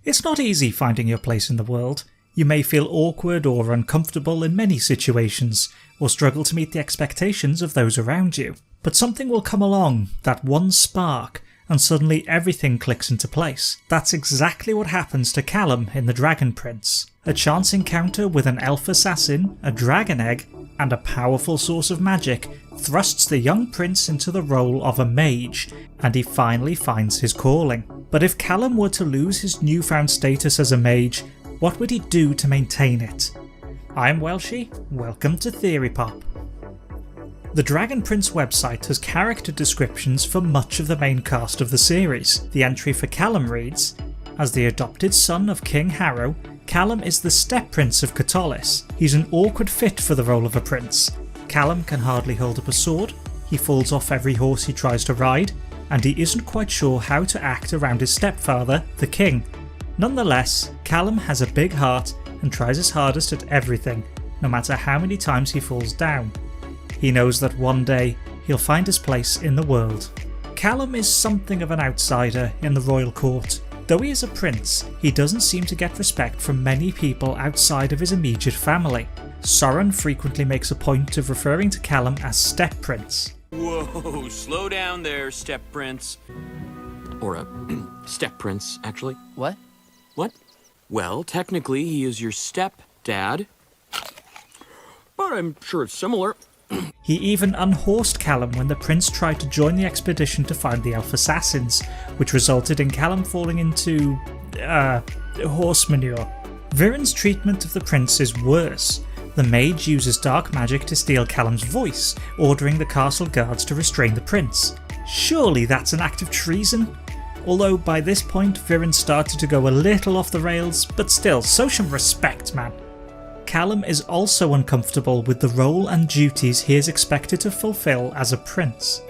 It's not easy finding your place in the world. You may feel awkward or uncomfortable in many situations, or struggle to meet the expectations of those around you. But something will come along, that one spark, and suddenly everything clicks into place. That's exactly what happens to Callum in The Dragon Prince. A chance encounter with an elf assassin, a dragon egg, and a powerful source of magic thrusts the young prince into the role of a mage, and he finally finds his calling. But if Callum were to lose his newfound status as a mage, what would he do to maintain it? I'm Welshie, welcome to Theory Pop. The Dragon Prince website has character descriptions for much of the main cast of the series. The entry for Callum reads, as the adopted son of King Harrow, Callum is the step-prince of Catolis. He's an awkward fit for the role of a prince. Callum can hardly hold up a sword, he falls off every horse he tries to ride, and he isn't quite sure how to act around his stepfather, the king. Nonetheless, Callum has a big heart and tries his hardest at everything, no matter how many times he falls down. He knows that one day he'll find his place in the world. Callum is something of an outsider in the royal court. Though he is a prince, he doesn't seem to get respect from many people outside of his immediate family. Soren frequently makes a point of referring to Callum as Step Prince. Whoa, slow down there, Step Prince. Or a step prince, actually. What? What? Well, technically he is your step-dad. But I'm sure it's similar. He even unhorsed Callum when the prince tried to join the expedition to find the elf assassins, which resulted in Callum falling into horse manure. Viren's treatment of the prince is worse. The mage uses dark magic to steal Callum's voice, ordering the castle guards to restrain the prince. Surely that's an act of treason? Although by this point Viren started to go a little off the rails, but still, show some respect, man. Callum is also uncomfortable with the role and duties he is expected to fulfill as a prince.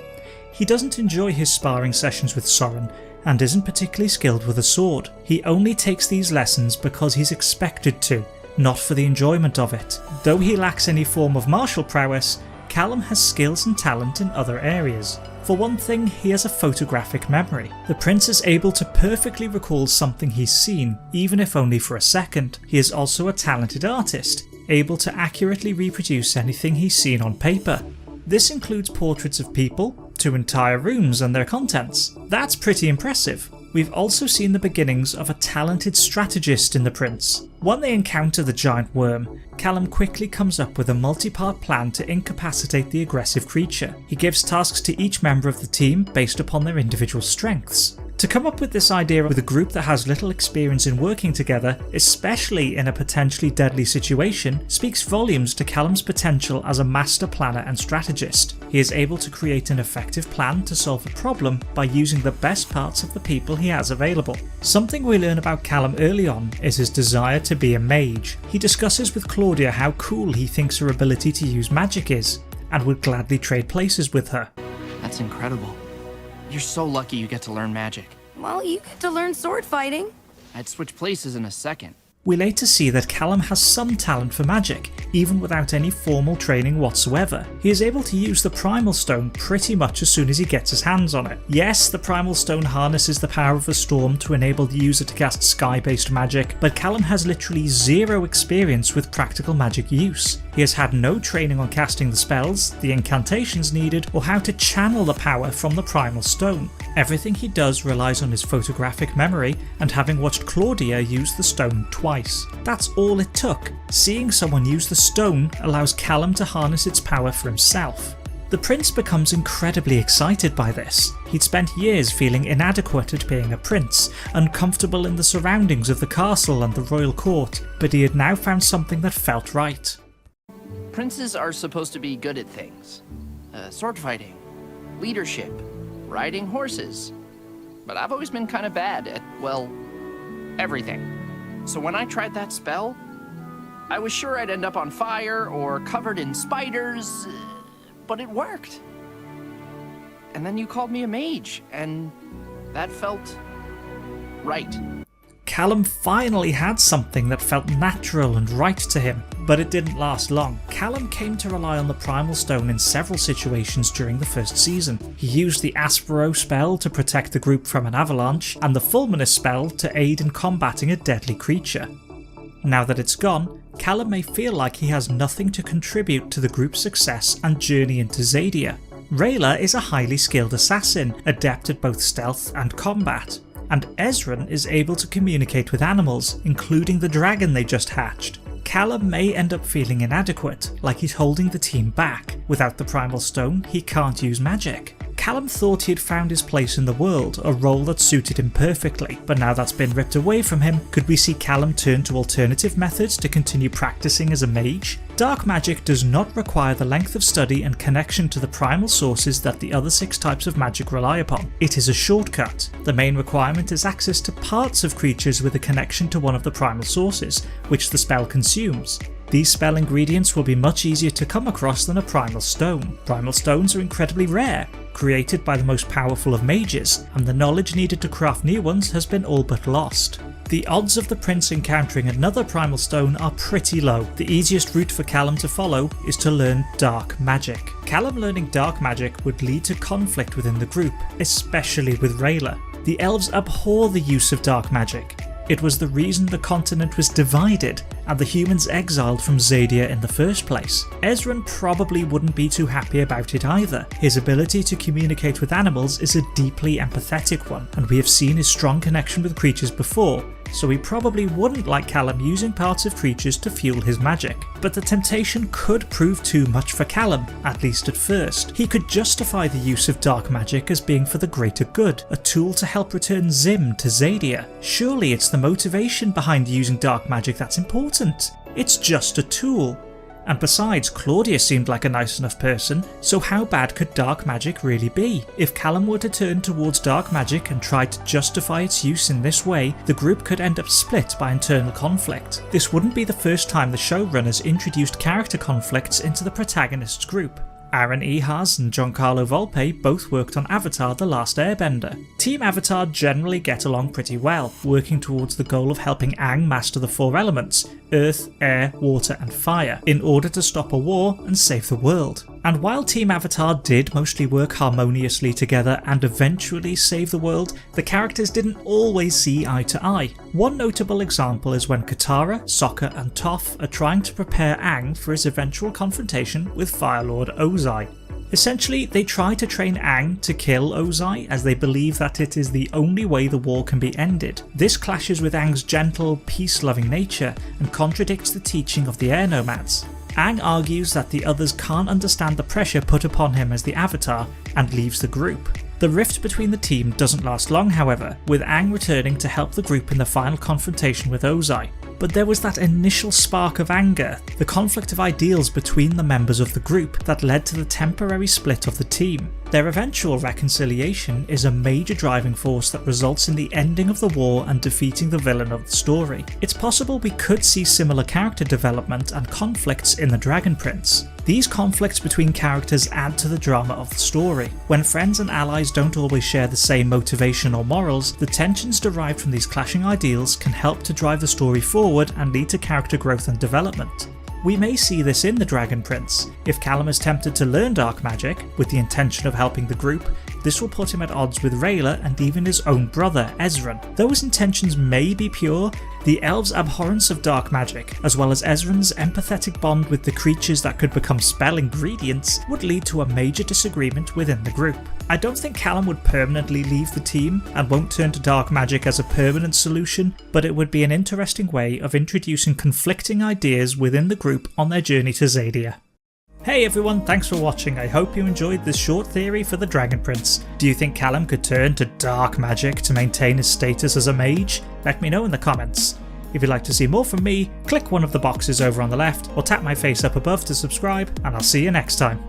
He doesn't enjoy his sparring sessions with Soren, and isn't particularly skilled with a sword. He only takes these lessons because he's expected to, not for the enjoyment of it. Though he lacks any form of martial prowess, Callum has skills and talent in other areas. For one thing, he has a photographic memory. The prince is able to perfectly recall something he's seen, even if only for a second. He is also a talented artist, able to accurately reproduce anything he's seen on paper. This includes portraits of people, to entire rooms and their contents. That's pretty impressive. We've also seen the beginnings of a talented strategist in the prince. When they encounter the giant worm, Callum quickly comes up with a multi-part plan to incapacitate the aggressive creature. He gives tasks to each member of the team based upon their individual strengths. To come up with this idea with a group that has little experience in working together, especially in a potentially deadly situation, speaks volumes to Callum's potential as a master planner and strategist. He is able to create an effective plan to solve a problem by using the best parts of the people he has available. Something we learn about Callum early on is his desire to be a mage. He discusses with Claudia how cool he thinks her ability to use magic is, and would gladly trade places with her. That's incredible. You're so lucky you get to learn magic. Well, you get to learn sword fighting. I'd switch places in a second. We later see that Callum has some talent for magic, even without any formal training whatsoever. He is able to use the Primal Stone pretty much as soon as he gets his hands on it. Yes, the Primal Stone harnesses the power of the storm to enable the user to cast sky-based magic, but Callum has literally zero experience with practical magic use. He has had no training on casting the spells, the incantations needed, or how to channel the power from the Primal Stone. Everything he does relies on his photographic memory and having watched Claudia use the stone twice. That's all it took. Seeing someone use the stone allows Callum to harness its power for himself. The prince becomes incredibly excited by this. He'd spent years feeling inadequate at being a prince, uncomfortable in the surroundings of the castle and the royal court, but he had now found something that felt right. Princes are supposed to be good at things. Sword fighting, leadership, riding horses. But I've always been kind of bad at, well, everything. So when I tried that spell, I was sure I'd end up on fire or covered in spiders, but it worked. And then you called me a mage, and that felt right. Callum finally had something that felt natural and right to him, but it didn't last long. Callum came to rely on the Primal Stone in several situations during the first season. He used the Aspero spell to protect the group from an avalanche, and the Fulminous spell to aid in combating a deadly creature. Now that it's gone, Callum may feel like he has nothing to contribute to the group's success and journey into Xadia. Rayla is a highly skilled assassin, adept at both stealth and combat, and Ezran is able to communicate with animals, including the dragon they just hatched. Callum may end up feeling inadequate, like he's holding the team back. Without the Primal Stone, he can't use magic. Callum thought he had found his place in the world, a role that suited him perfectly, but now that's been ripped away from him, could we see Callum turn to alternative methods to continue practicing as a mage? Dark magic does not require the length of study and connection to the primal sources that the other 6 types of magic rely upon. It is a shortcut. The main requirement is access to parts of creatures with a connection to one of the primal sources, which the spell consumes. These spell ingredients will be much easier to come across than a Primal Stone. Primal Stones are incredibly rare, created by the most powerful of mages, and the knowledge needed to craft new ones has been all but lost. The odds of the prince encountering another Primal Stone are pretty low. The easiest route for Callum to follow is to learn Dark Magic. Callum learning Dark Magic would lead to conflict within the group, especially with Rayla. The elves abhor the use of Dark Magic. It was the reason the continent was divided and the humans exiled from Xadia in the first place. Ezran probably wouldn't be too happy about it either. His ability to communicate with animals is a deeply empathetic one, and we have seen his strong connection with creatures before, so he probably wouldn't like Callum using parts of creatures to fuel his magic. But the temptation could prove too much for Callum, at least at first. He could justify the use of dark magic as being for the greater good, a tool to help return Zim to Xadia. Surely it's the motivation behind using dark magic that's important. It's just a tool. And besides, Claudia seemed like a nice enough person, so how bad could dark magic really be? If Callum were to turn towards dark magic and try to justify its use in this way, the group could end up split by internal conflict. This wouldn't be the first time the showrunners introduced character conflicts into the protagonist's group. Aaron Ehas and Giancarlo Volpe both worked on Avatar: The Last Airbender. Team Avatar generally get along pretty well, working towards the goal of helping Aang master the 4 elements, earth, air, water and fire, in order to stop a war and save the world. And while Team Avatar did mostly work harmoniously together and eventually save the world, the characters didn't always see eye to eye. One notable example is when Katara, Sokka and Toph are trying to prepare Aang for his eventual confrontation with Fire Lord Ozai. Essentially, they try to train Aang to kill Ozai as they believe that it is the only way the war can be ended. This clashes with Aang's gentle, peace-loving nature and contradicts the teaching of the Air Nomads. Aang argues that the others can't understand the pressure put upon him as the Avatar and leaves the group. The rift between the team doesn't last long, however, with Aang returning to help the group in the final confrontation with Ozai. But there was that initial spark of anger, the conflict of ideals between the members of the group that led to the temporary split of the team. Their eventual reconciliation is a major driving force that results in the ending of the war and defeating the villain of the story. It's possible we could see similar character development and conflicts in The Dragon Prince. These conflicts between characters add to the drama of the story. When friends and allies don't always share the same motivation or morals, the tensions derived from these clashing ideals can help to drive the story forward and lead to character growth and development. We may see this in The Dragon Prince. If Callum is tempted to learn dark magic, with the intention of helping the group, this will put him at odds with Rayla and even his own brother, Ezran. Though his intentions may be pure, the elves' abhorrence of dark magic, as well as Ezran's empathetic bond with the creatures that could become spell ingredients, would lead to a major disagreement within the group. I don't think Callum would permanently leave the team and won't turn to dark magic as a permanent solution, but it would be an interesting way of introducing conflicting ideas within the group on their journey to Xadia. Hey everyone, thanks for watching. I hope you enjoyed this short theory for The Dragon Prince. Do you think Callum could turn to dark magic to maintain his status as a mage? Let me know in the comments. If you'd like to see more from me, click one of the boxes over on the left or tap my face up above to subscribe, and I'll see you next time.